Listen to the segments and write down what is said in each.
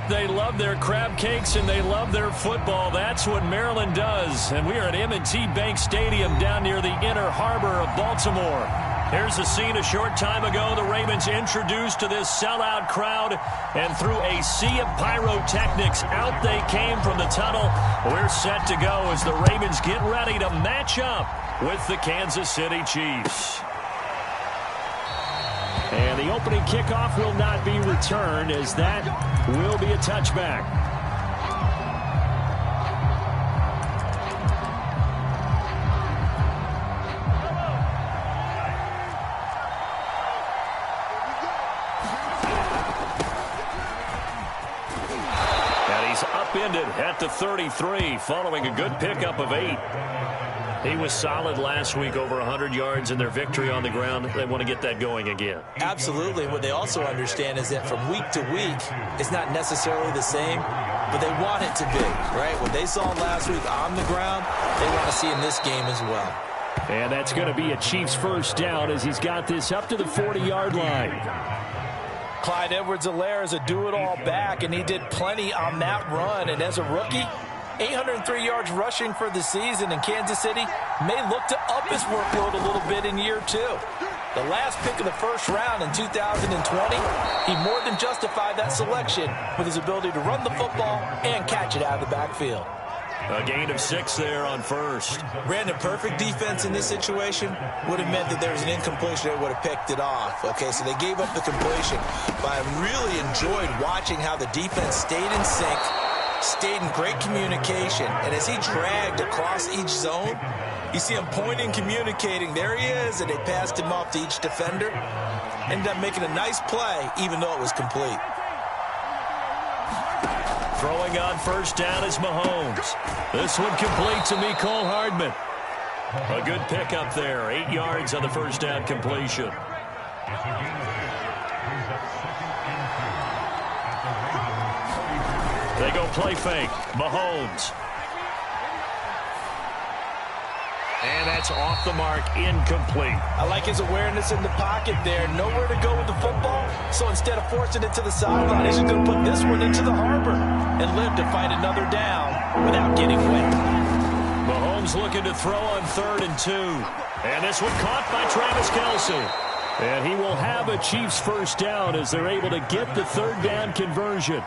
they love their crab cakes and they love their football. That's what Maryland does. And we are at M&T Bank Stadium down near the Inner Harbor of Baltimore. Here's a scene a short time ago. The Ravens introduced to this sellout crowd, and through a sea of pyrotechnics, out they came from the tunnel. We're set to go as the Ravens get ready to match up with the Kansas City Chiefs. And the opening kickoff will not be returned, as that will be a touchback. Upended at the 33 following a good pickup of 8. He was solid last week, over 100 yards in their victory on the ground. They want to get that going again. Absolutely. What they also understand is that from week to week, it's not necessarily the same, but they want it to be, right? What they saw last week on the ground, they want to see in this game as well. And that's going to be a Chiefs first down as he's got this up to the 40-yard line. Clyde Edwards-Helaire is a do-it-all back, and he did plenty on that run. And as a rookie, 803 yards rushing for the season, and Kansas City may look to up his workload a little bit in year 2. The last pick of the first round in 2020, he more than justified that selection with his ability to run the football and catch it out of the backfield. A gain of 6 there on first. Brandon, perfect defense in this situation would have meant that there was an incompletion that would have picked it off. Okay, so they gave up the completion. But I really enjoyed watching how the defense stayed in sync, stayed in great communication. And as he dragged across each zone, you see him pointing, communicating. There he is, and they passed him off to each defender. Ended up making a nice play, even though it was complete. Throwing on first down is Mahomes. This one complete to Mecole Hardman. A good pickup there. 8 yards on the first down completion. They go play fake. Mahomes. And that's off the mark, incomplete. I like his awareness in the pocket there. Nowhere to go with the football. So instead of forcing it to the sideline, he's just going to put this one into the harbor and live to fight another down without getting wet. Mahomes looking to throw on 3rd and 2. And this one caught by Travis Kelce. And he will have a Chiefs first down as they're able to get the 3rd down conversion.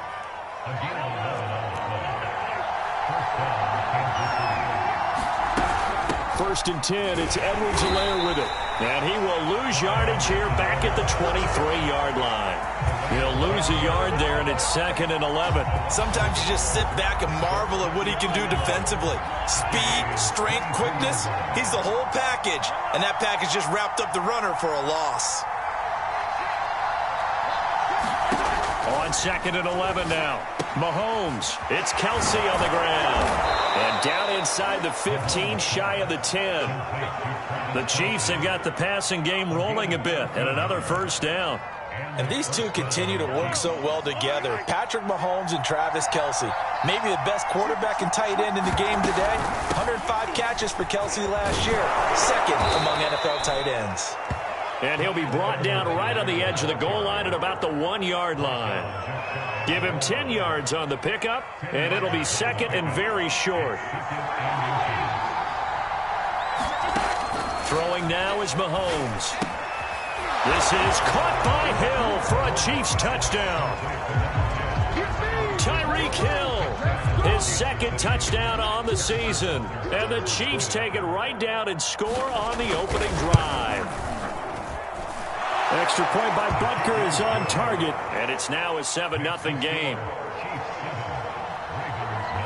First and 10, it's Edwards-Helaire with it. And he will lose yardage here back at the 23-yard line. He'll lose a yard there, and it's 2nd and 11. Sometimes you just sit back and marvel at what he can do defensively. Speed, strength, quickness, he's the whole package. And that package just wrapped up the runner for a loss. On 2nd and 11 now. Mahomes, it's Kelce on the ground. And down inside the 15, shy of the 10. The Chiefs have got the passing game rolling a bit, and another first down. And these two continue to work so well together. Patrick Mahomes and Travis Kelce. Maybe the best quarterback and tight end in the game today. 105 catches for Kelce last year. 2nd among NFL tight ends. And he'll be brought down right on the edge of the goal line at about the 1-yard line. Give him 10 yards on the pickup, and it'll be 2nd and very short. Throwing now is Mahomes. This is caught by Hill for a Chiefs touchdown. Tyreek Hill, his 2nd touchdown on the season. And the Chiefs take it right down and score on the opening drive. Extra point by Butker is on target, and it's now a 7-0 game.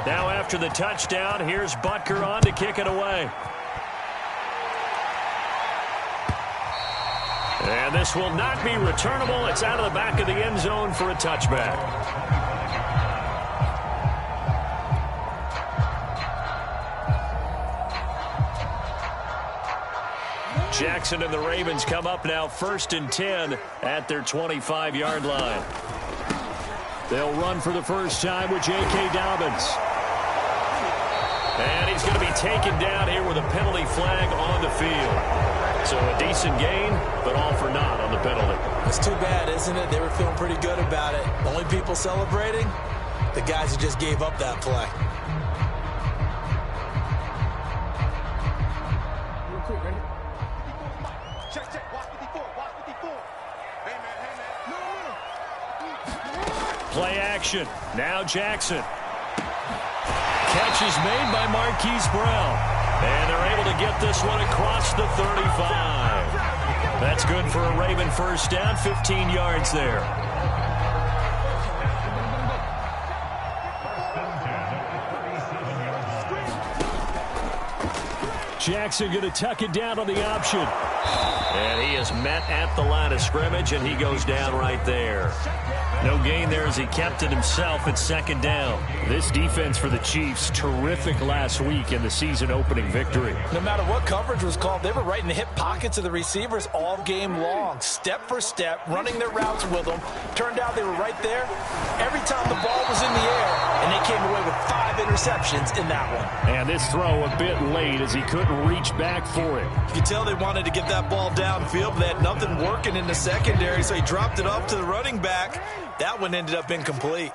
Now after the touchdown, here's Butker on to kick it away. And this will not be returnable. It's out of the back of the end zone for a touchback. Jackson and the Ravens come up now 1st and 10 at their 25-yard line. They'll run for the first time with J.K. Dobbins. And he's going to be taken down here with a penalty flag on the field. So a decent gain, but all for naught on the penalty. It's too bad, isn't it? They were feeling pretty good about it. Only people celebrating the guys who just gave up that play. Real quick, ready? Check, check. Watch 54. Watch 54. Hey, man. No. Play action. Now Jackson. Catch is made by Marquise Brown. And they're able to get this one across the 35. That's good for a Raven first down, 15 yards there. Jackson going to tuck it down on the option. And he is met at the line of scrimmage, and he goes down right there. No gain there as he kept it himself at second down. This defense for the Chiefs, terrific last week in the season-opening victory. No matter what coverage was called, they were right in the hip pockets of the receivers all game long, step for step, running their routes with them. Turned out they were right there every time the ball was in the air, and they came away with 5 interceptions in that one. And this throw a bit late as he couldn't reach back for it. You could tell they wanted to get that ball downfield, but they had nothing working in the secondary, so he dropped it off to the running back. That one ended up incomplete.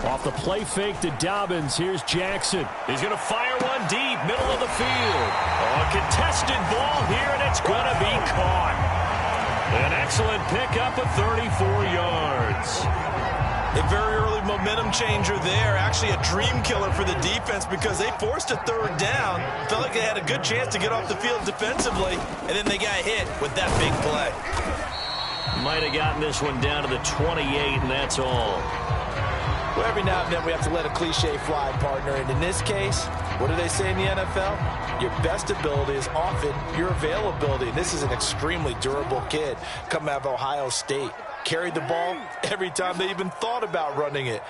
Off the play fake to Dobbins, here's Jackson. He's going to fire one deep, middle of the field. A contested ball here, and it's going to be caught. An excellent pickup of 34 yards. A very early momentum changer there. Actually a dream killer for the defense because they forced a third down. Felt like they had a good chance to get off the field defensively, and then they got hit with that big play. Might have gotten this one down to the 28, and that's all. Well, every now and then we have to let a cliche fly, partner. And in this case, what do they say in the NFL? Your best ability is often your availability. And this is an extremely durable kid coming out of Ohio State. Carried the ball every time they even thought about running it.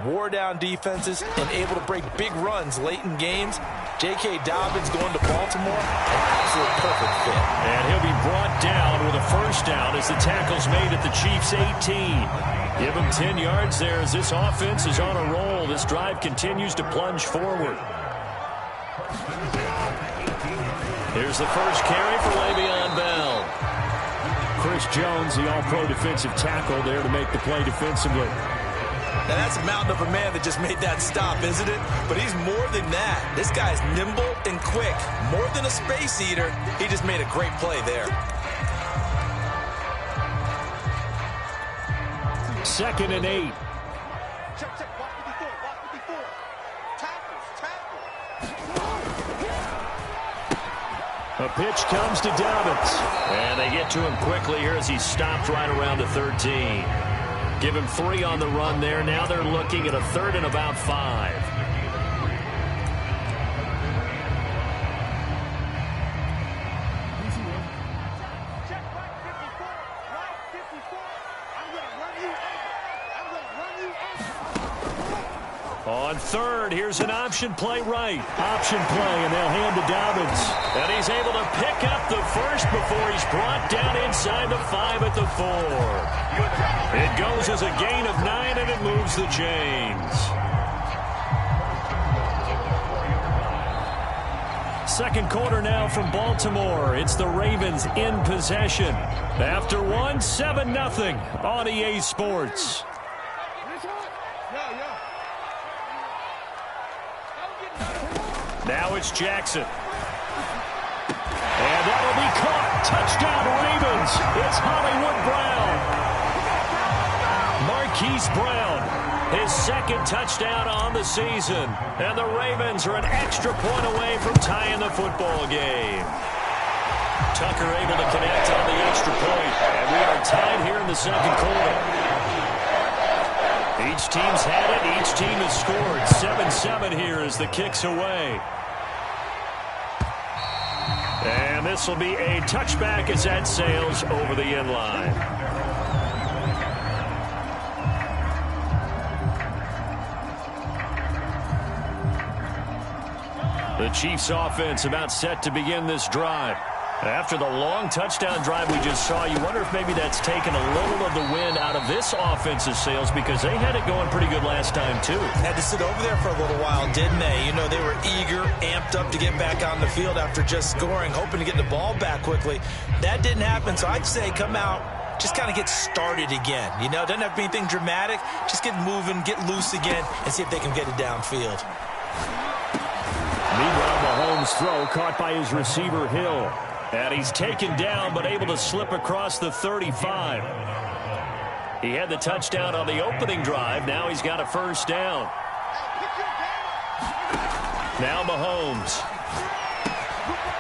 Wore down defenses and able to break big runs late in games. J.K. Dobbins going to Baltimore, an absolute perfect fit. And he'll be brought down with a first down as the tackle's made at the Chiefs' 18. Give him 10 yards there as this offense is on a roll. This drive continues to plunge forward. Here's the first carry for Le'Veon Bell. Chris Jones, the all-pro defensive tackle, there to make the play defensively. Now, that's a mountain of a man that just made that stop, isn't it? But he's more than that. This guy's nimble and quick. More than a space eater, he just made a great play there. 2nd and 8. Check, check. Watch 54. Watch 54. Tackle. A pitch comes to Dobbins. And they get to him quickly here as he stopped right around the 13. Give him 3 on the run there. Now they're looking at a 3rd and about 5. Check right 54. Right 54. I'm going to run you over. On 3rd, here's an option play right. Option play, and they'll hand to Dobbins. And he's able to pick up the first before he's brought down inside the 5 at the 4. It goes as a gain of 9, and it moves the chains. Second quarter now from Baltimore. It's the Ravens in possession. After 1, 7-0 on EA Sports. Now it's Jackson. And that'll be caught. Touchdown Ravens. It's Hollywood Brown. Marquise Brown, his 2nd touchdown on the season. And the Ravens are an extra point away from tying the football game. Tucker able to connect on the extra point. And we are tied here in the 2nd quarter. Each team's had it. Each team has scored. 7-7 here as the kick's away. And this will be a touchback as that sails over the end line. The Chiefs offense about set to begin this drive. After the long touchdown drive we just saw, you wonder if maybe that's taken a little of the wind out of this offensive sails because they had it going pretty good last time too. Had to sit over there for a little while, didn't they? You know, they were eager, amped up to get back on the field after just scoring, hoping to get the ball back quickly. That didn't happen, so I'd say come out just kind of get started again. You know, doesn't have to be anything dramatic. Just get moving, get loose again, and see if they can get it downfield. Meanwhile, Mahomes' throw caught by his receiver, Hill. And he's taken down, but able to slip across the 35. He had the touchdown on the opening drive. Now he's got a first down. Now Mahomes.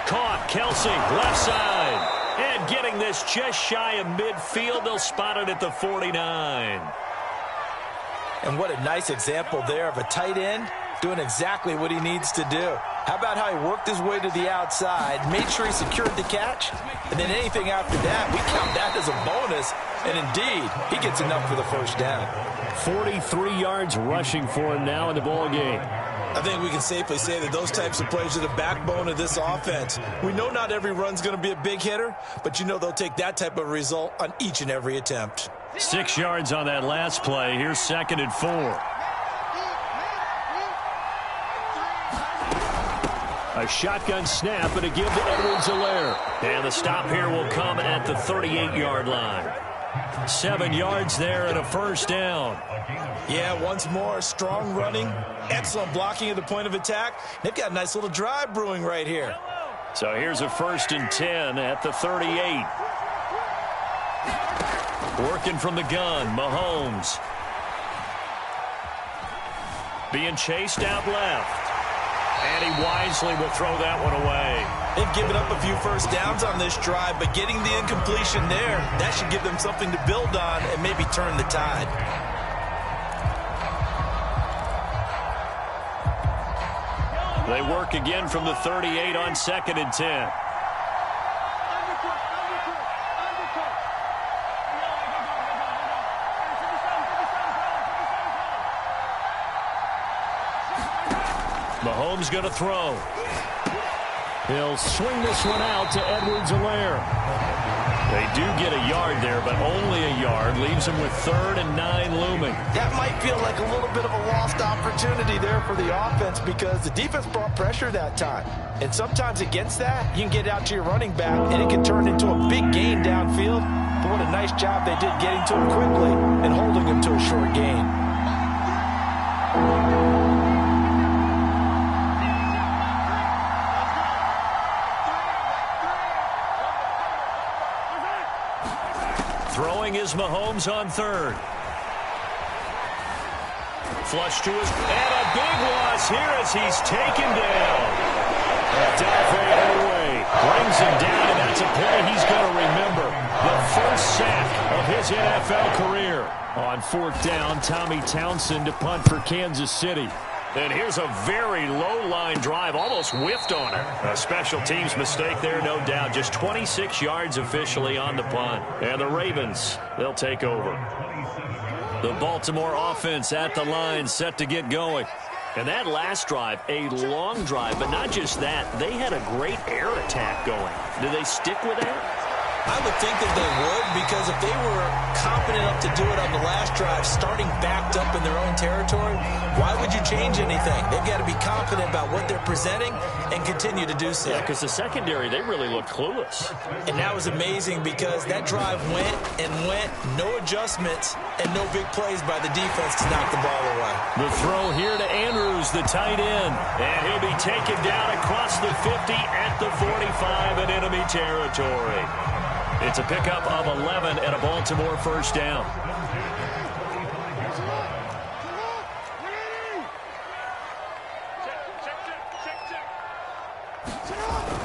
Caught, Kelsey, left side. And getting this just shy of midfield. They'll spot it at the 49. And what a nice example there of a tight end doing exactly what he needs to do. How about how he worked his way to the outside, made sure he secured the catch, and then anything after that, we count that as a bonus. And indeed, he gets enough for the first down. 43 yards rushing for him now in the ball game. I think we can safely say that those types of plays are the backbone of this offense. We know not every run's going to be a big hitter, but you know they'll take that type of result on each and every attempt. 6 yards on that last play. Here's 2nd and 4. A shotgun snap and a give to Edwards-Helaire. And the stop here will come at the 38-yard line. 7 yards there and a first down. Yeah, once more, strong running, excellent blocking at the point of attack. They've got a nice little drive brewing right here. So here's a 1st and 10 at the 38. Working from the gun, Mahomes. Being chased out left. And he wisely will throw that one away. They've given up a few first downs on this drive, but getting the incompletion there, that should give them something to build on and maybe turn the tide. They work again from the 38 on 2nd and 10. Mahomes going to throw. He'll swing this one out to Edwards-Helaire. They do get a yard there, but only a yard. Leaves them with 3rd and 9 looming. That might feel like a little bit of a lost opportunity there for the offense because the defense brought pressure that time. And sometimes against that, you can get out to your running back, and it can turn into a big gain downfield. But what a nice job they did getting to him quickly and holding him to a short gain. Throwing is Mahomes on 3rd. Flush to his, and a big loss here as he's taken down. Delphi away, brings him down, and that's a play he's going to remember. The first sack of his NFL career. On 4th down, Tommy Townsend to punt for Kansas City. And here's a very low-line drive, almost whiffed on it. A special teams mistake there, no doubt. Just 26 yards officially on the punt. And the Ravens, they'll take over. The Baltimore offense at the line, set to get going. And that last drive, a long drive, but not just that. They had a great air attack going. Do they stick with that? I would think that they would, because if they were confident enough to do it on the last drive, starting backed up in their own territory, why would you change anything? They've got to be confident about what they're presenting and continue to do so. Yeah, because the secondary, they really looked clueless. And that was amazing because that drive went and went, no adjustments, and no big plays by the defense to knock the ball away. The throw here to Andrews, the tight end. And he'll be taken down across the 50 at the 45 in enemy territory. It's a pickup of 11 and a Baltimore first down.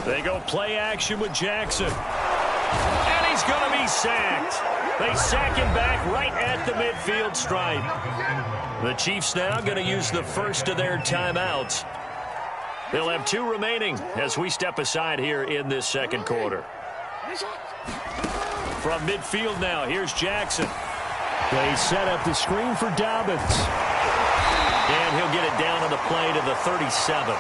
They go play action with Jackson. And he's going to be sacked. They sack him back right at the midfield stripe. The Chiefs now going to use the first of their timeouts. They'll have 2 remaining as we step aside here in this second quarter. From midfield now, here's Jackson. They set up the screen for Dobbins. And he'll get it down on the play to the 37.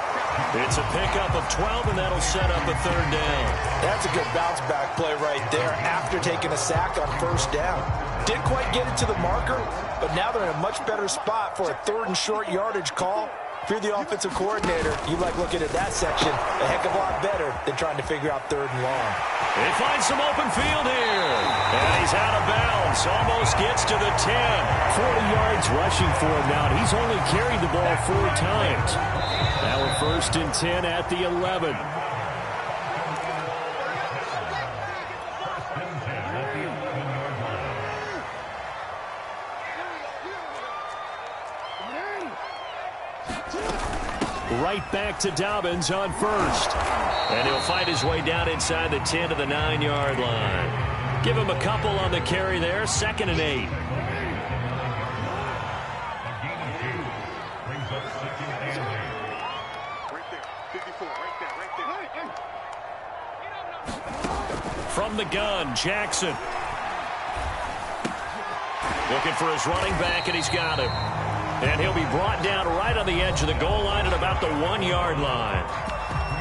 It's a pickup of 12, and that'll set up a 3rd down. That's a good bounce-back play right there after taking a sack on 1st down. Didn't quite get it to the marker, but now they're in a much better spot for a 3rd and short yardage call. If you're the offensive coordinator, you like looking at that section a heck of a lot better than trying to figure out 3rd and long. They find some open field here. And he's out of bounds. Almost gets to the 10. 40 yards rushing for him now. He's only carried the ball 4 times. Now a 1st and 10 at the 11. Right back to Dobbins on 1st. And he'll fight his way down inside the 10 to the 9-yard line. Give him a couple on the carry there. 2nd and 8. From the gun, Jackson. Looking for his running back, and he's got him. And he'll be brought down right on the edge of the goal line at about the 1-yard line.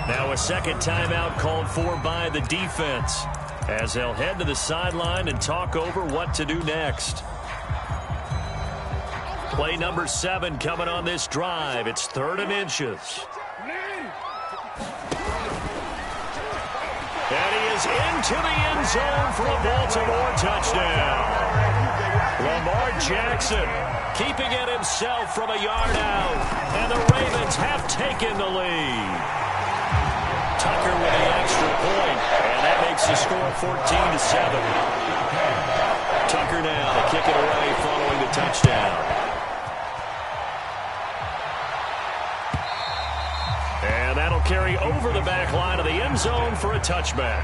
Now a 2nd timeout called for by the defense as they'll head to the sideline and talk over what to do next. Play number 7 coming on this drive. It's 3rd and inches. And he is into the end zone for a Baltimore touchdown. Lamar Jackson keeping it himself from a yard out. And the Ravens have taken the lead. Tucker with the extra point. And that makes the score 14-7. Tucker now to kick it away following the touchdown. And that'll carry over the back line of the end zone for a touchback.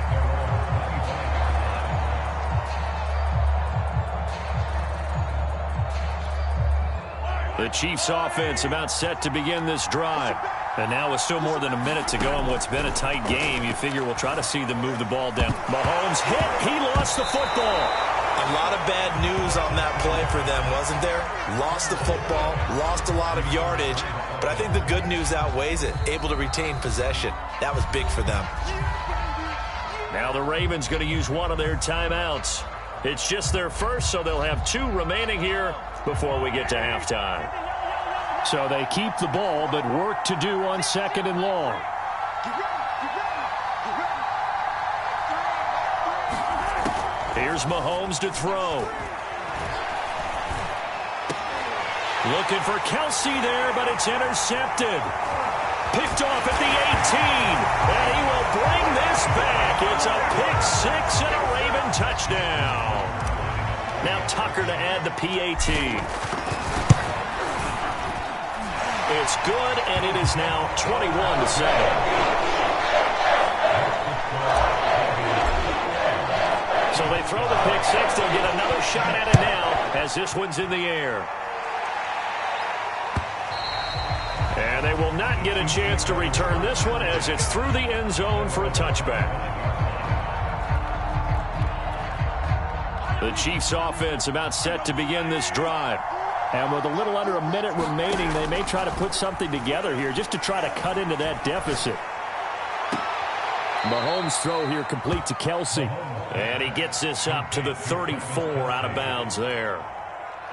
The Chiefs offense about set to begin this drive. And now with still more than a minute to go in what's been a tight game, you figure we'll try to see them move the ball down. Mahomes hit. He lost the football. A lot of bad news on that play for them, wasn't there? Lost the football, lost a lot of yardage, but I think the good news outweighs it. Able to retain possession. That was big for them. Now the Ravens going to use one of their timeouts. It's just their first, so they'll have 2 remaining here before we get to halftime. So they keep the ball, but work to do on 2nd and long. Here's Mahomes to throw. Looking for Kelsey there, but it's intercepted. Picked off at the 18. And he will bring this back. It's a pick 6 and a Raven touchdown. Now Tucker to add the PAT. It's good, and it is now 21-7. So they throw the pick 6. They'll get another shot at it now as this one's in the air. And they will not get a chance to return this one as it's through the end zone for a touchback. The Chiefs offense about set to begin this drive. And with a little under a minute remaining, they may try to put something together here just to try to cut into that deficit. Mahomes throw here complete to Kelsey. And he gets this up to the 34 out of bounds there.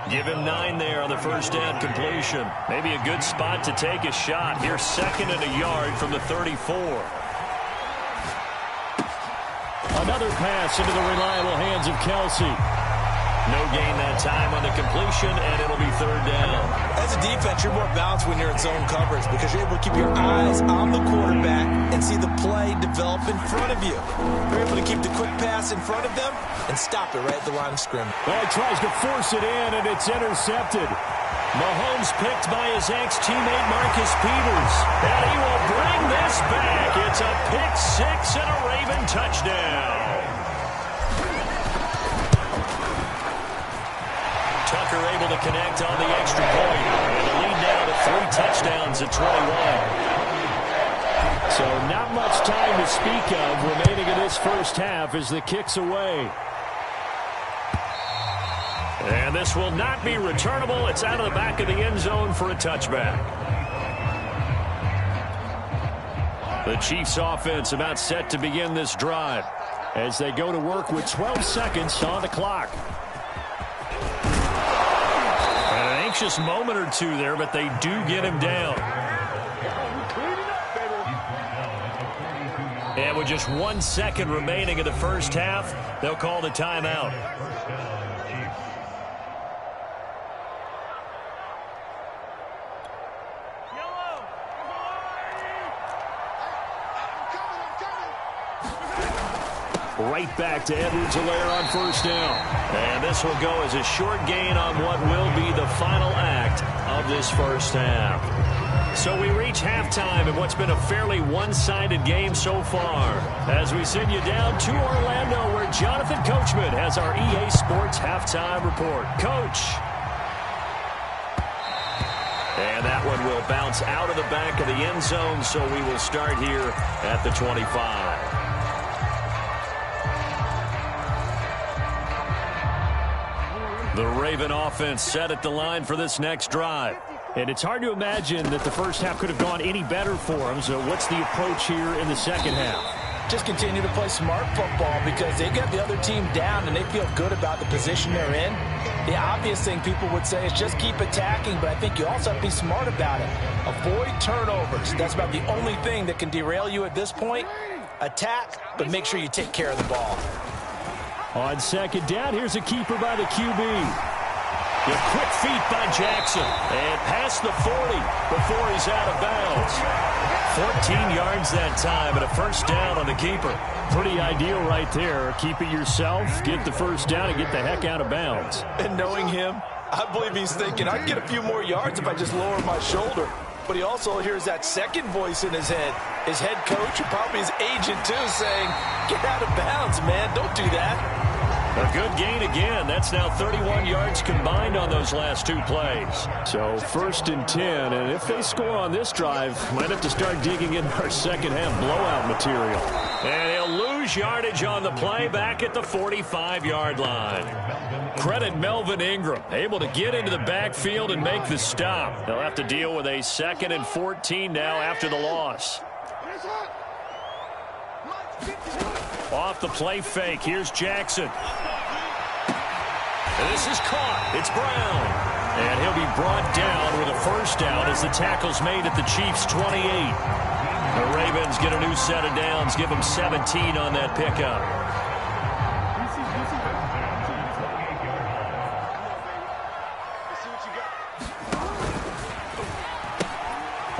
Give him 9 there on the first down completion. Maybe a good spot to take a shot. Here's 2nd and a yard from the 34. Another pass into the reliable hands of Kelsey. No gain that time on the completion, and it'll be 3rd down. As a defense, you're more balanced when you're in zone coverage because you're able to keep your eyes on the quarterback and see the play develop in front of you. You're able to keep the quick pass in front of them and stop it right at the line of scrimmage. Well, he tries to force it in, and it's intercepted. Mahomes picked by his ex-teammate Marcus Peters. And he will bring this back. It's a pick 6 and a Raven touchdown. Tucker able to connect on the extra point. And the lead now to 3 touchdowns at 21. So not much time to speak of remaining in this first half as the kick's away. And this will not be returnable. It's out of the back of the end zone for a touchback. The Chiefs offense about set to begin this drive as they go to work with 12 seconds on the clock. An anxious moment or two there, but they do get him down. And with just 1 second remaining in the first half, they'll call the timeout. Right back to Edwards-Helaire on first down. And this will go as a short gain on what will be the final act of this first half. So we reach halftime in what's been a fairly one-sided game so far. As we send you down to Orlando, where Jonathan Coachman has our EA Sports halftime report. Coach. And that one will bounce out of the back of the end zone, so we will start here at the 25. The Raven offense set at the line for this next drive. And it's hard to imagine that the first half could have gone any better for them. So what's the approach here in the second half? Just continue to play smart football because they got the other team down and they feel good about the position they're in. The obvious thing people would say is just keep attacking, but I think you also have to be smart about it. Avoid turnovers. That's about the only thing that can derail you at this point. Attack, but make sure you take care of the ball. On second down, here's a keeper by the QB. The quick feet by Jackson. And past the 40 before he's out of bounds. 14 yards that time and a first down on the keeper. Pretty ideal right there. Keep it yourself, get the first down, and get the heck out of bounds. And knowing him, I believe he's thinking, I'd get a few more yards if I just lower my shoulder. But he also hears that second voice in his head. His head coach and probably his agent, too, saying, get out of bounds, man. Don't do that. A good gain again. That's now 31 yards combined on those last two plays. So first and 10, and if they score on this drive, might have to start digging in our second half blowout material. And he'll lose yardage on the play back at the 45-yard line. Credit Melvin Ingram, able to get into the backfield and make the stop. They'll have to deal with a 2nd and 14 now after the loss. Off the play fake, here's Jackson. And this is caught. It's Brown. And he'll be brought down with a first down as the tackle's made at the Chiefs' 28. The Ravens get a new set of downs, give them 17 on that pickup.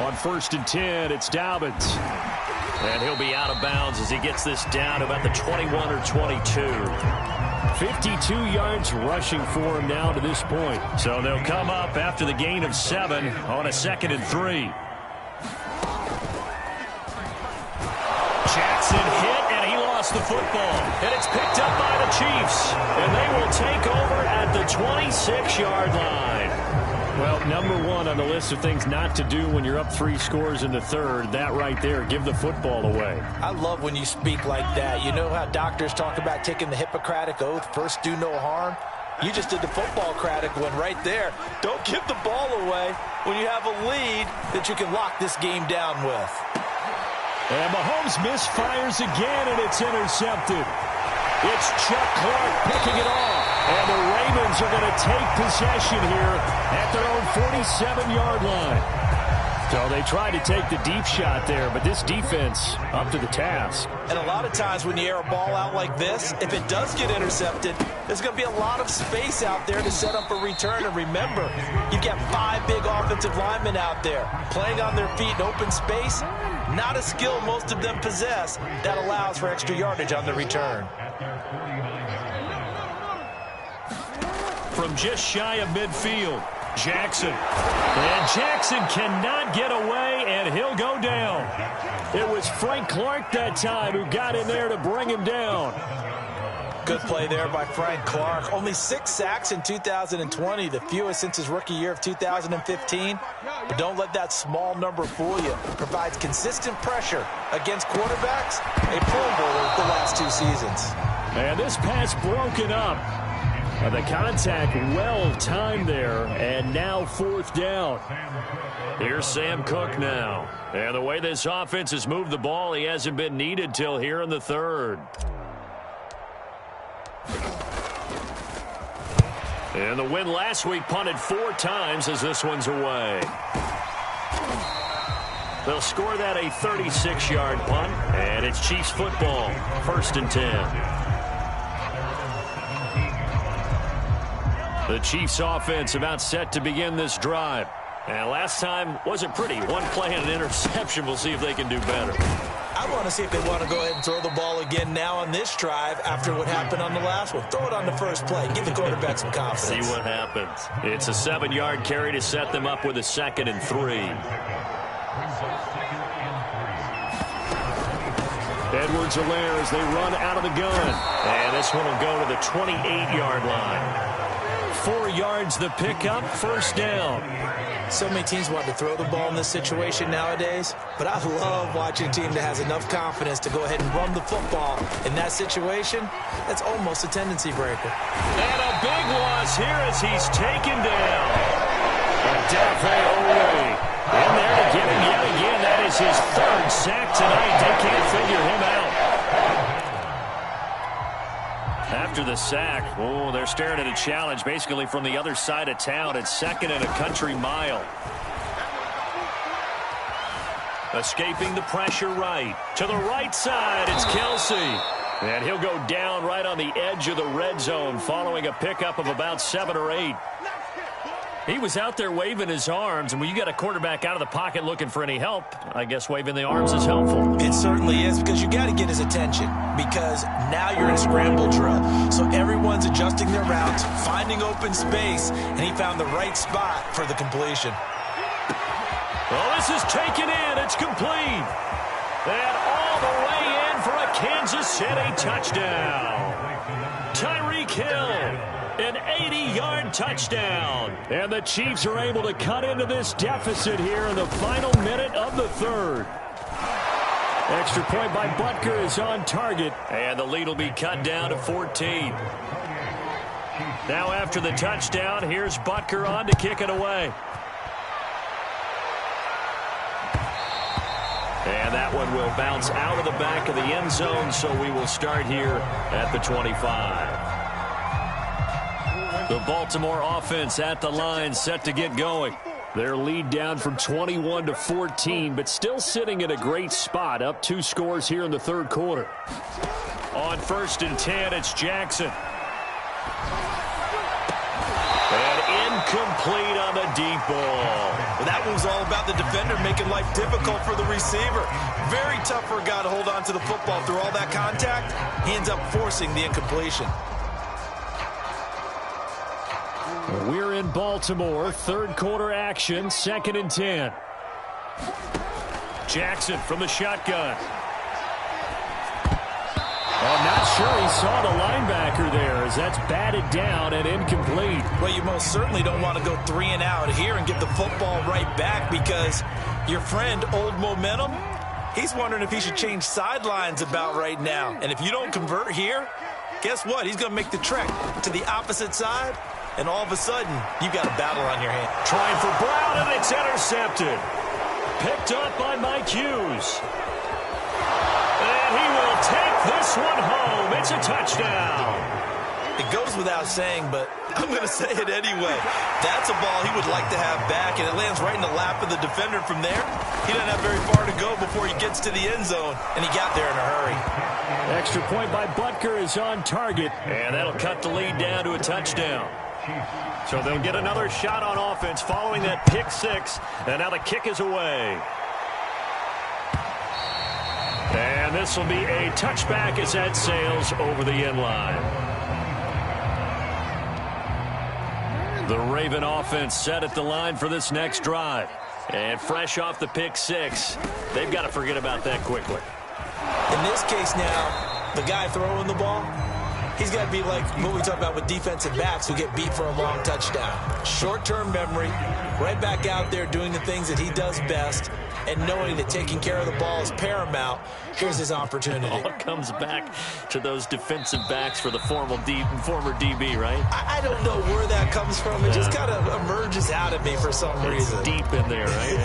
On first and 10, it's Dobbins. And he'll be out of bounds as he gets this down to about the 21 or 22. 52 yards rushing for him now to this point. So they'll come up after the gain of 7 on a 2nd and 3. Jackson hit, and he lost the football. And it's picked up by the Chiefs. And they will take over at the 26-yard line. Well, number one on the list of things not to do when you're up 3 scores in the third, that right there, give the football away. I love when you speak like that. You know how doctors talk about taking the Hippocratic Oath, first do no harm? You just did the football-cratic one right there. Don't give the ball away when you have a lead that you can lock this game down with. And Mahomes misfires again, and it's intercepted. It's Chuck Clark picking it off. And the Ravens are going to take possession here at their own 47-yard line. So they tried to take the deep shot there, but this defense up to the task. And a lot of times when you air a ball out like this, if it does get intercepted, there's going to be a lot of space out there to set up a return. And remember, you've got 5 big offensive linemen out there playing on their feet in open space. Not a skill most of them possess that allows for extra yardage on the return. From just shy of midfield, Jackson. And Jackson cannot get away, and he'll go down. It was Frank Clark that time who got in there to bring him down. Good play there by Frank Clark. Only 6 sacks in 2020, the fewest since his rookie year of 2015. But don't let that small number fool you. Provides consistent pressure against quarterbacks. A Pro Bowler the last 2 seasons. And this pass broken up. The contact well timed there, and now 4th down. Here's Sam Cook now. And the way this offense has moved the ball, he hasn't been needed till here in the 3rd. And the win last week punted 4 times as this one's away. They'll score that a 36-yard punt, and it's Chiefs football, 1st and 10. The Chiefs offense about set to begin this drive. And last time wasn't pretty. One play and an interception. We'll see if they can do better. I want to see if they want to go ahead and throw the ball again now on this drive after what happened on the last one. Throw it on the first play. Give the quarterback some confidence. See what happens. It's a 7-yard carry to set them up with a 2nd and 3. Edwards-Helaire as they run out of the gun. And this one will go to the 28-yard line. 4 yards the pickup, 1st down. So many teams want to throw the ball in this situation nowadays, but I love watching a team that has enough confidence to go ahead and run the football. In that situation, that's almost a tendency breaker. And a big loss here as he's taken down. Dafe Ole in there to get him yet again. That is his 3rd sack tonight. They can't figure him out. After the sack, oh, they're staring at a challenge basically from the other side of town. It's 2nd and a country mile. Escaping the pressure right. To the right side, it's Kelsey. And he'll go down right on the edge of the red zone following a pickup of about 7 or 8. He was out there waving his arms, and when you got a quarterback out of the pocket looking for any help, I guess waving the arms is helpful. It certainly is, because you got to get his attention, because now you're in a scramble drill. So everyone's adjusting their routes, finding open space, and he found the right spot for the completion. Well, this is taken in. It's complete. And all the way in for a Kansas City touchdown. Tyreek Hill. An 80-yard touchdown. And the Chiefs are able to cut into this deficit here in the final minute of the 3rd. Extra point by Butker is on target. And the lead will be cut down to 14. Now after the touchdown, here's Butker on to kick it away. And that one will bounce out of the back of the end zone, so we will start here at the 25. The Baltimore offense at the line, set to get going. Their lead down from 21 to 14, but still sitting in a great spot, up 2 scores here in the 3rd quarter. On 1st and 10, it's Jackson. And incomplete on the deep ball. That was all about the defender making life difficult for the receiver. Very tough for a guy to hold on to the football through all that contact. He ends up forcing the incompletion. We're in Baltimore, 3rd quarter action, 2nd and 10. Jackson from the shotgun. I'm not sure he saw the linebacker there as that's batted down and incomplete. Well, you most certainly don't want to go 3 and out here and get the football right back, because your friend, Old Momentum, he's wondering if he should change sidelines about right now. And if you don't convert here, guess what? He's going to make the trek to the opposite side. And all of a sudden, you've got a battle on your hands. Trying for Brown, and it's intercepted. Picked up by Mike Hughes. And he will take this one home. It's a touchdown. It goes without saying, but I'm going to say it anyway. That's a ball he would like to have back, and it lands right in the lap of the defender from there. He doesn't have very far to go before he gets to the end zone, and he got there in a hurry. Extra point by Butker is on target, and that'll cut the lead down to a touchdown. So they'll get another shot on offense following that pick 6, and now the kick is away. And this will be a touchback as that sails over the end line. The Raven offense set at the line for this next drive. And fresh off the pick 6, they've got to forget about that quickly. In this case now, the guy throwing the ball, he's got to be like what we talk about with defensive backs who get beat for a long touchdown. Short-term memory, right back out there doing the things that he does best, and knowing that taking care of the ball is paramount. Here's his opportunity. All comes back to those defensive backs for the former DB, right? I don't know where that comes from. It just kind of emerges out of me for some reason. It's deep in there, right?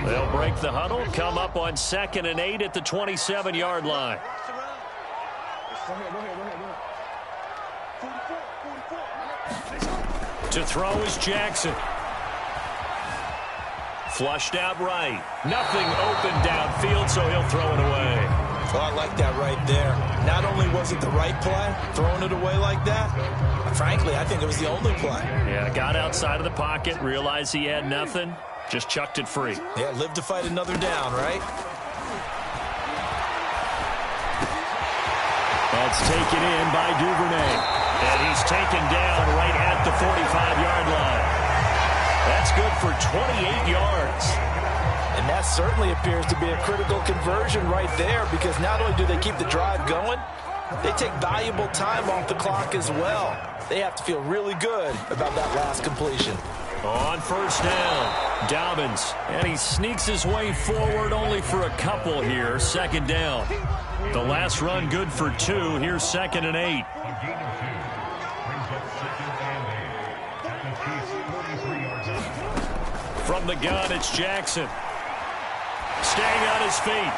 They'll break the huddle, come up on 2nd and 8 at the 27-yard line. To throw is Jackson. Flushed out right. Nothing open downfield, so he'll throw it away. Oh, I like that right there. Not only was it the right play, throwing it away like that, frankly, I think it was the only play. Yeah, got outside of the pocket, realized he had nothing, just chucked it free. Yeah, live to fight another down, right? That's taken in by Duvernay. And he's taken down right at the 45-yard line. That's good for 28 yards. And that certainly appears to be a critical conversion right there, because not only do they keep the drive going, they take valuable time off the clock as well. They have to feel really good about that last completion. On first down, Dobbins. And he sneaks his way forward only for a couple here. Second down. The last run good for 2. Here's 2nd and 8. From the gun, it's Jackson. Staying on his feet.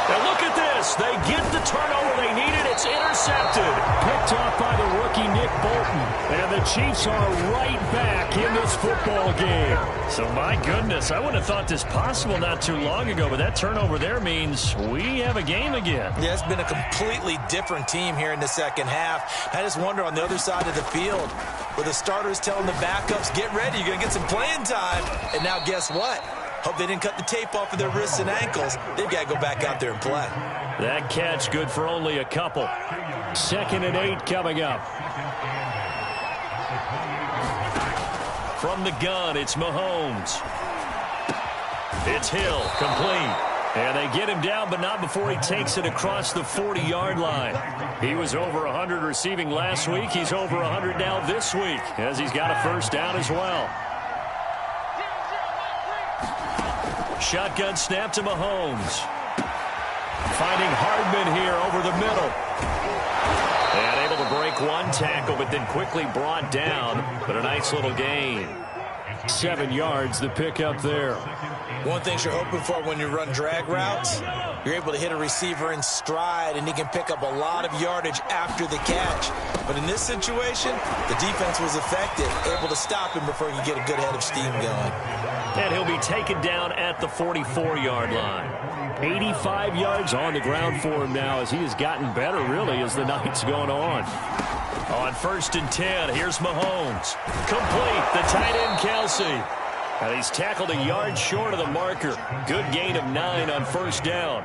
And look at this. They get the turnover they needed. It's intercepted. Picked off by the rookie Nick Bolton. And the Chiefs are right back in this football game. So, my goodness, I wouldn't have thought this possible not too long ago, but that turnover there means we have a game again. Yeah, it's been a completely different team here in the second half. I just wonder on the other side of the field, where the starters telling the backups, get ready, you're going to get some playing time. And now guess what? Hope they didn't cut the tape off of their wrists and ankles. They've got to go back out there and play. That catch good for only a couple. 2nd and 8 coming up. From the gun, it's Mahomes. It's Hill, complete. And they get him down, but not before he takes it across the 40-yard line. He was over 100 receiving last week. He's over 100 now this week, as he's got a first down as well. Shotgun snap to Mahomes. Finding Hardman here over the middle. And able to break one tackle, but then quickly brought down. But a nice little gain. 7 yards, the pickup there. One thing you're hoping for when you run drag routes, you're able to hit a receiver in stride, and he can pick up a lot of yardage after the catch. But in this situation, the defense was effective, able to stop him before he could get a good head of steam going. And he'll be taken down at the 44-yard line. 85 yards on the ground for him now, as he has gotten better, really, as the night's gone on. On 1st and 10, here's Mahomes. Complete, the tight end Kelsey. And he's tackled a yard short of the marker. Good gain of 9 on first down.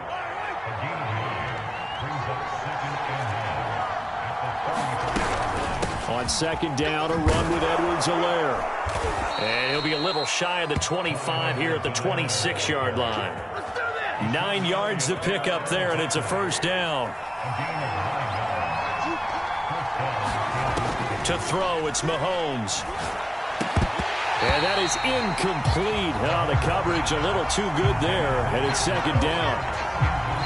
On 2nd down, a run with Edwards-Helaire. And he'll be a little shy of the 25 here at the 26-yard line. 9 yards to pick up there, and it's a first down. To throw, it's Mahomes. And that is incomplete. Oh, the coverage a little too good there, and it's 2nd down.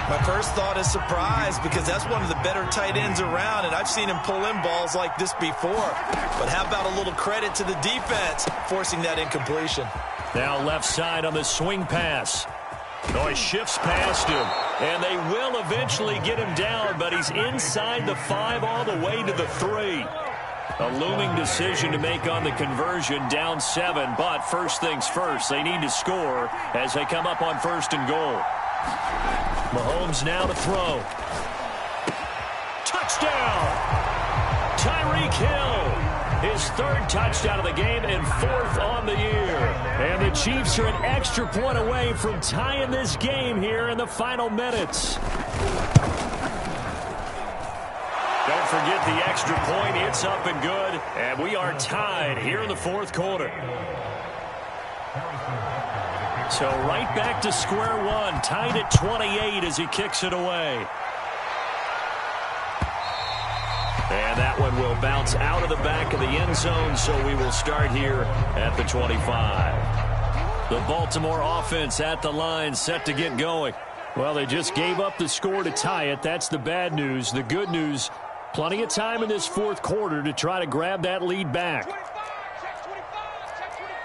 My first thought is surprise, because that's one of the better tight ends around, and I've seen him pull in balls like this before. But how about a little credit to the defense forcing that incompletion? Now left side on the swing pass. Oh, he shifts past him, and they will eventually get him down, but he's inside the 5 all the way to the 3. A looming decision to make on the conversion, down 7, but first things first, they need to score as they come up on 1st and goal. Mahomes now to throw. Touchdown! Tyreek Hill, his 3rd touchdown of the game and 4th on the year. And the Chiefs are an extra point away from tying this game here in the final minutes. Don't forget the extra point. It's up and good. And we are tied here in the 4th quarter. So right back to square one. Tied at 28 as he kicks it away. And that one will bounce out of the back of the end zone. So we will start here at the 25. The Baltimore offense at the line, set to get going. Well, they just gave up the score to tie it. That's the bad news. The good news, plenty of time in this 4th quarter to try to grab that lead back. Check 25, check 25.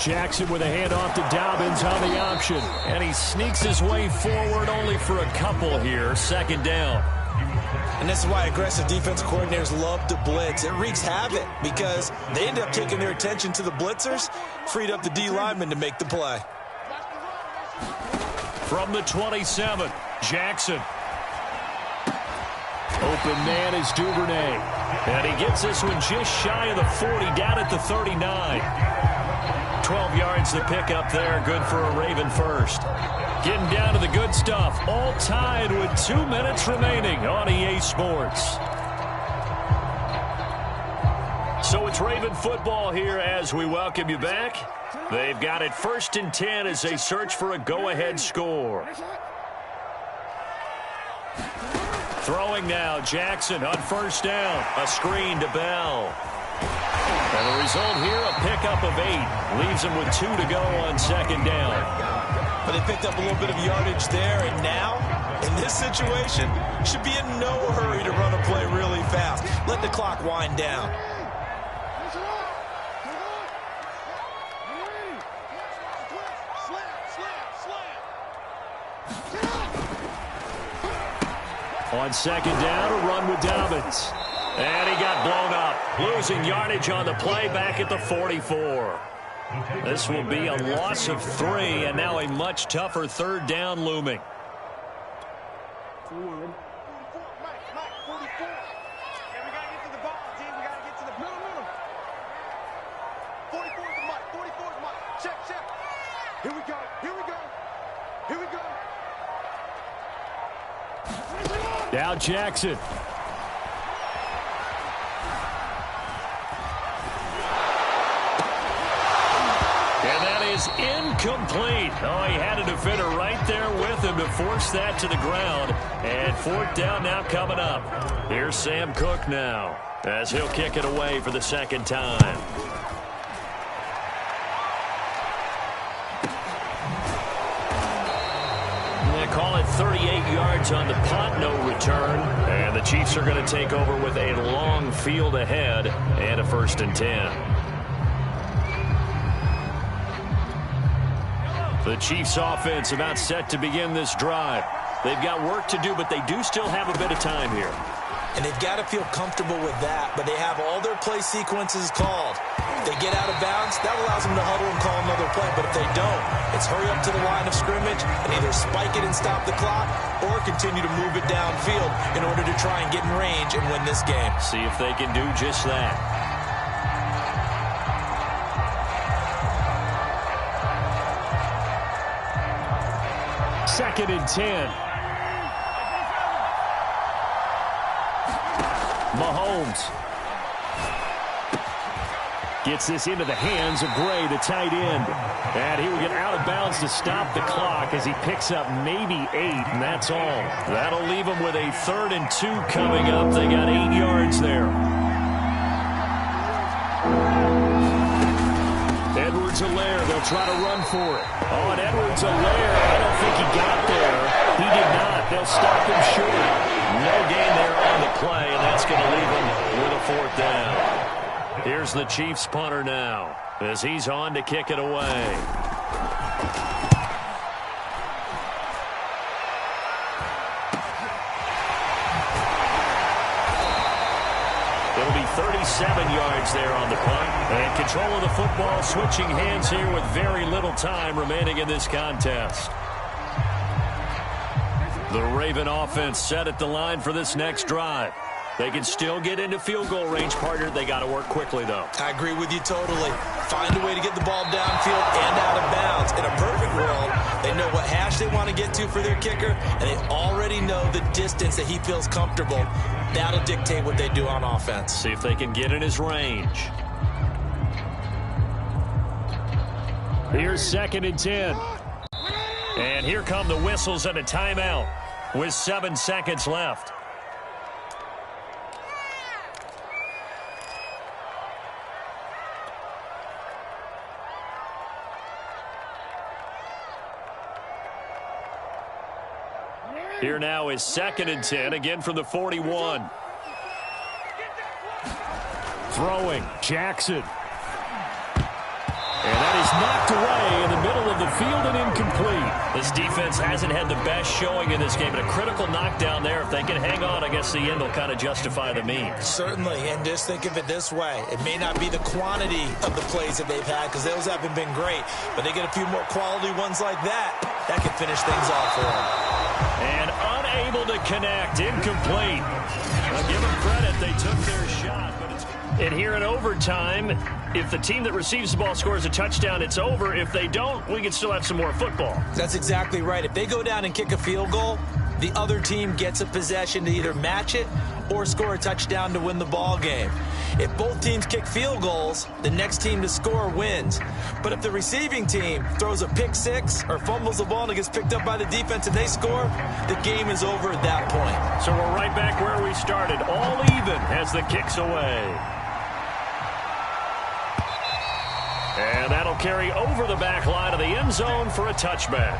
Jackson with a handoff to Dobbins on the option. And he sneaks his way forward only for a couple here. Second down. And this is why aggressive defense coordinators love to blitz. It wreaks havoc because they end up taking their attention to the blitzers, freed up the D lineman to make the play. From the 27, Jackson. Open man is Duvernay. And he gets this one just shy of the 40, down at the 39. 12 yards to pick up there. Good for a Raven first. Getting down to the good stuff. All tied with 2 minutes remaining on EA Sports. So it's Raven football here as we welcome you back. They've got it 1st and 10 as they search for a go-ahead score. Throwing now, Jackson on 1st down. A screen to Bell. And the result here, a pickup of 8. Leaves them with 2 to go on 2nd down. But they picked up a little bit of yardage there, and now, in this situation, should be in no hurry to run a play really fast. Let the clock wind down. On 2nd down, a run with Dobbins. And he got blown up. Losing yardage on the play back at the 44. This will be a loss of 3, and now a much tougher 3rd down looming. Here we go. Here we go. Here we go. Now Jackson. And that is incomplete. Oh, he had a defender right there with him to force that to the ground. And 4th down now coming up. Here's Sam Cook now as he'll kick it away for the 2nd time. Call it 38 yards on the punt, no return. And the Chiefs are going to take over with a long field ahead and a 1st and 10. The Chiefs offense about set to begin this drive. They've got work to do, but they do still have a bit of time here. And they've got to feel comfortable with that, but they have all their play sequences called. If they get out of bounds, that allows them to huddle and call another play, but if they don't, it's hurry up to the line of scrimmage and either spike it and stop the clock or continue to move it downfield in order to try and get in range and win this game. See if they can do just that. Second and 10. Mahomes gets this into the hands of Gray, the tight end. And he will get out of bounds to stop the clock as he picks up maybe 8, and that's all. That'll leave him with a 3rd and 2 coming up. They got 8 yards there. Edwards-Helaire, they'll try to run for it. Oh, and Edwards-Helaire, I don't think he got there. He did not. They'll stop him short. No gain there on the play, and that's going to leave him with a 4th down. Here's the Chiefs punter now as he's on to kick it away. It'll be 37 yards there on the punt. And control of the football, switching hands here with very little time remaining in this contest. The Raven offense set at the line for this next drive. They can still get into field goal range, partner. They got to work quickly, though. I agree with you totally. Find a way to get the ball downfield and out of bounds. In a perfect world, they know what hash they want to get to for their kicker, and they already know the distance that he feels comfortable. That'll dictate what they do on offense. See if they can get in his range. Here's 2nd and 10. And here come the whistles and a timeout with 7 seconds left. Here now is 2nd and 10, again from the 41. Throwing, Jackson. And that is knocked away in the middle of the field and incomplete. This defense hasn't had the best showing in this game, but a critical knockdown there. If they can hang on, I guess the end will kind of justify the means. Certainly, and just think of it this way. It may not be the quantity of the plays that they've had because those haven't been great, but they get a few more quality ones like that. That can finish things off for them. And unable to connect, incomplete. I'll give them credit, they took their shot. And here in overtime, if the team that receives the ball scores a touchdown, it's over. If they don't, we can still have some more football. That's exactly right. If they go down and kick a field goal, the other team gets a possession to either match it or score a touchdown to win the ball game. If both teams kick field goals, the next team to score wins. But if the receiving team throws a pick six or fumbles the ball and it gets picked up by the defense and they score, the game is over at that point. So we're right back where we started, all even as the kick's away. And that'll carry over the back line of the end zone for a touchback.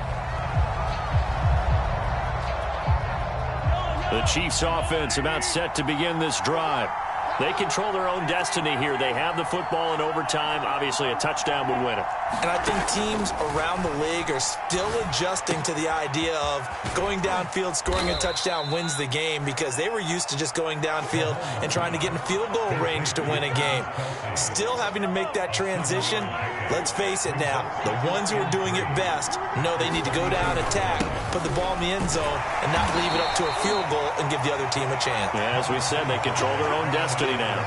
The Chiefs offense about set to begin this drive. They control their own destiny here. They have the football in overtime. Obviously, a touchdown would win it. And I think teams around the league are still adjusting to the idea of going downfield, scoring a touchdown wins the game because they were used to just going downfield and trying to get in field goal range to win a game. Still having to make that transition. Let's face it now, the ones who are doing it best know they need to go down, attack, put the ball in the end zone, and not leave it up to a field goal and give the other team a chance. Yeah, as we said, they control their own destiny now.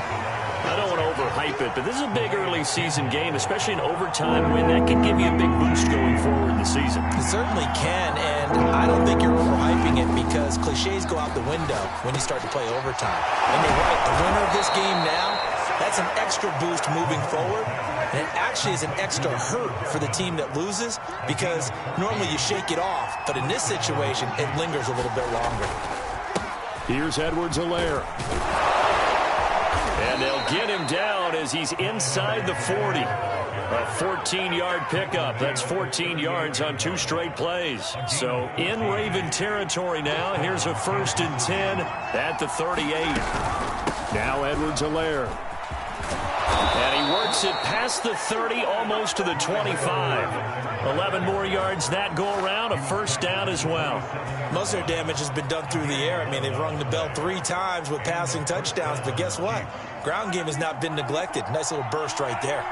I don't want to overhype it, but this is a big early season game, especially an overtime win. That can give you a big boost going forward in the season. It certainly can, and I don't think you're overhyping it because cliches go out the window when you start to play overtime. And you're right, the winner of this game now, that's an extra boost moving forward, and it actually is an extra hurt for the team that loses because normally you shake it off, but in this situation, it lingers a little bit longer. Here's Edwards-Helaire. And they'll get him down as he's inside the 40. A 14-yard pickup. That's 14 yards on 2 straight plays. So in Raven territory now. Here's a 1st and 10 at the 38. Now Edwards-Helaire. And he works it past the 30, almost to the 25. 11 more yards that go around, a 1st down as well. Most of their damage has been done through the air. I mean, they've rung the bell 3 times with passing touchdowns, but guess what? Ground game has not been neglected. Nice little burst right there.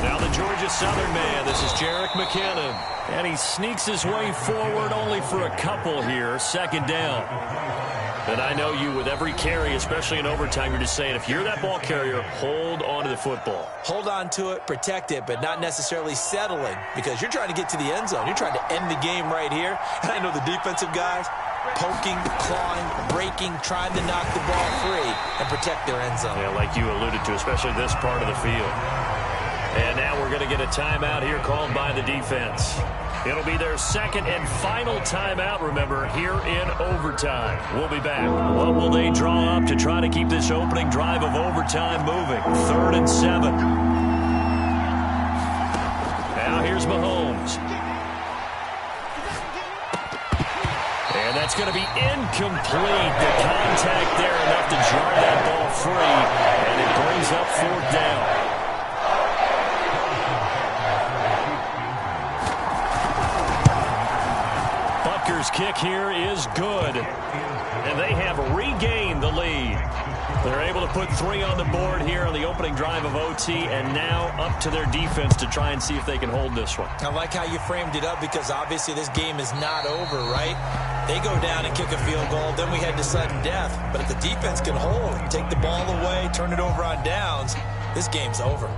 Now the Georgia Southern man, this is Jerick McKinnon. And he sneaks his way forward only for a couple here, 2nd down. And I know you, with every carry, especially in overtime, you're just saying, if you're that ball carrier, hold on to the football. Hold on to it, protect it, but not necessarily settling because you're trying to get to the end zone. You're trying to end the game right here. And I know the defensive guys poking, clawing, breaking, trying to knock the ball free and protect their end zone. Yeah, like you alluded to, especially this part of the field. And now we're going to get a timeout here called by the defense. It'll be their 2nd and final timeout, remember, here in overtime. We'll be back. What will they draw up to try to keep this opening drive of overtime moving? 3rd and 7. Now here's Mahomes. And that's going to be incomplete. The contact there enough to jar that ball free. And it brings up 4th down. Butker's kick here is good. And they have regained the lead. They're able to put 3 on the board here on the opening drive of OT, and now up to their defense to try and see if they can hold this one. I like how you framed it up because obviously this game is not over, right? They go down and kick a field goal, then we head to sudden death. But if the defense can hold, take the ball away, turn it over on downs, this game's over.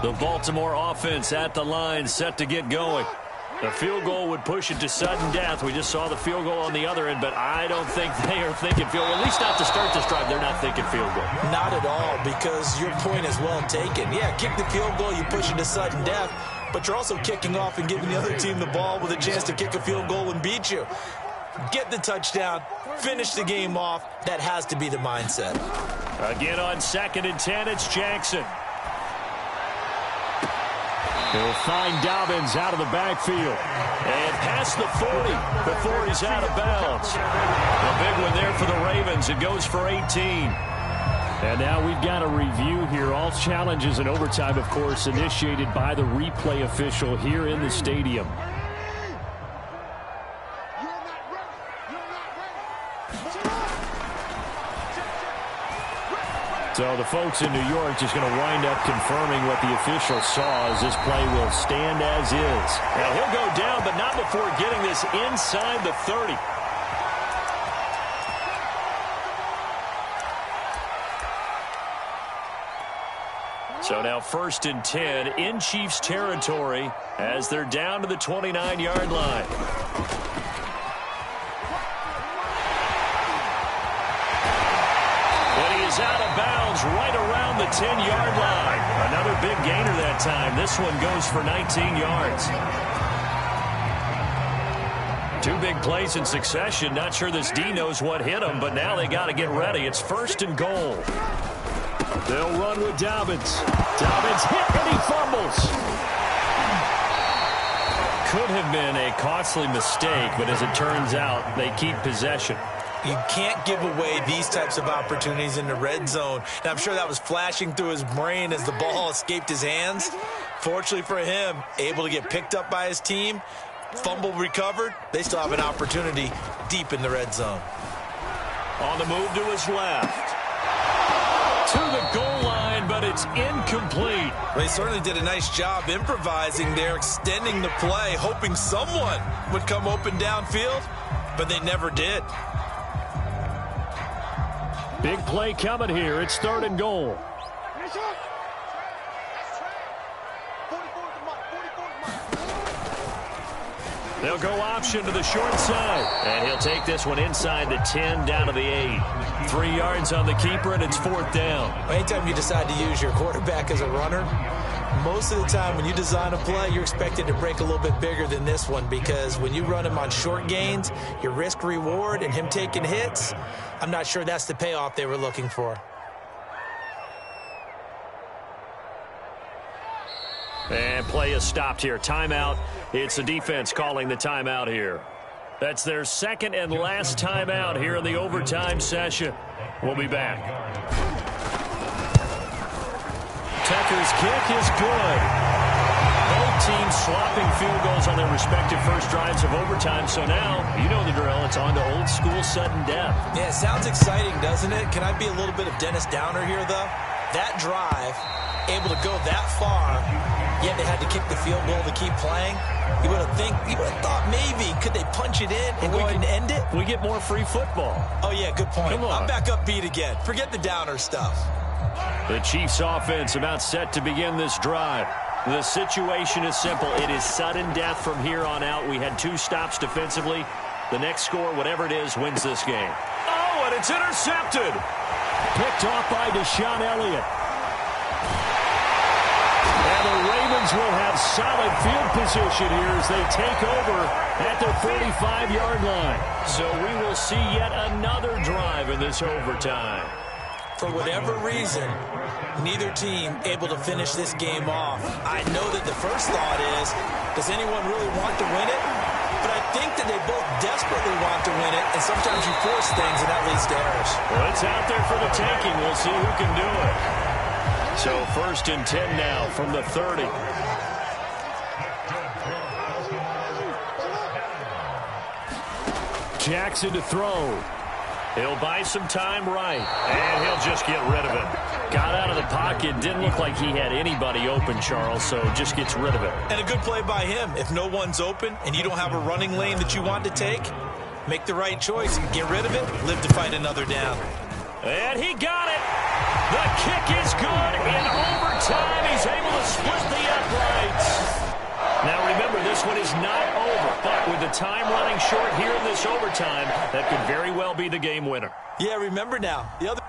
The Baltimore offense at the line, set to get going. The field goal would push it to sudden death. We just saw the field goal on the other end, but I don't think they are thinking field goal. At least not to start this drive. They're not thinking field goal. Not at all, because your point is well taken. Yeah, kick the field goal, you push it to sudden death, but you're also kicking off and giving the other team the ball with a chance to kick a field goal and beat you. Get the touchdown, finish the game off. That has to be the mindset. Again on 2nd and 10, it's Jackson. He'll find Dobbins out of the backfield. And past the 40 before he's out of bounds. A big one there for the Ravens. It goes for 18. And now we've got a review here. All challenges in overtime, of course, initiated by the replay official here in the stadium. So the folks in New York just going to wind up confirming what the official saw as this play will stand as is. Now he'll go down, but not before getting this inside the 30. So now 1st and 10 in Chiefs territory as they're down to the 29-yard line. Out of bounds right around the 10-yard line. Another big gainer that time. This one goes for 19 yards. 2 big plays in succession. Not sure this D knows what hit him, but now they got to get ready. It's 1st and goal. They'll run with Dobbins. Dobbins hit and he fumbles. Could have been a costly mistake, but as it turns out, they keep possession. You can't give away these types of opportunities in the red zone. And I'm sure that was flashing through his brain as the ball escaped his hands. Fortunately for him, able to get picked up by his team, fumble recovered. They still have an opportunity deep in the red zone. On the move to his left. To the goal line, but it's incomplete. Well, he certainly did a nice job improvising there, extending the play, hoping someone would come open downfield, but they never did. Big play coming here. It's 3rd and goal. They'll go option to the short side. And he'll take this one inside the 10 down to the 8. 3 yards on the keeper, and it's 4th down. Anytime you decide to use your quarterback as a runner, most of the time when you design a play, you're expected to break a little bit bigger than this one, because when you run him on short gains, your risk-reward and him taking hits, I'm not sure that's the payoff they were looking for. And play is stopped here. Timeout. It's the defense calling the timeout here. That's their 2nd and last timeout here in the overtime session. We'll be back. Tucker's kick is good. Both teams swapping field goals on their respective first drives of overtime. So now, you know the drill. It's on to old school sudden death. Yeah, it sounds exciting, doesn't it? Can I be a little bit of Dennis Downer here, though? That drive, able to go that far, yet they had to kick the field goal to keep playing. You would have thought maybe could they punch it in and go ahead and end it? We get more free football. Oh, yeah, good point. Come on. I'm back upbeat again. Forget the Downer stuff. The Chiefs offense about set to begin this drive. The situation is simple. It is sudden death from here on out. We had 2 stops defensively. The next score, whatever it is, wins this game. Oh, and it's intercepted. Picked off by Deshaun Elliott. And the Ravens will have solid field position here as they take over at their 45-yard line. So we will see yet another drive in this overtime. For whatever reason, neither team able to finish this game off. I know that the first thought is, does anyone really want to win it? But I think that they both desperately want to win it, and sometimes you force things, and that leads to errors. Well, it's out there for the taking. We'll see who can do it. So 1st and 10 now from the 30. Jackson to throw. He'll buy some time right, and he'll just get rid of it. Got out of the pocket, didn't look like he had anybody open, Charles, so just gets rid of it. And a good play by him. If no one's open and you don't have a running lane that you want to take, make the right choice. Get rid of it, live to fight another down. And he got it. The kick is good. In overtime, he's able to split the uprights. Now remember, this one is not over, but with the time running short here in this overtime, that could very well be the game winner. Yeah, remember now, the other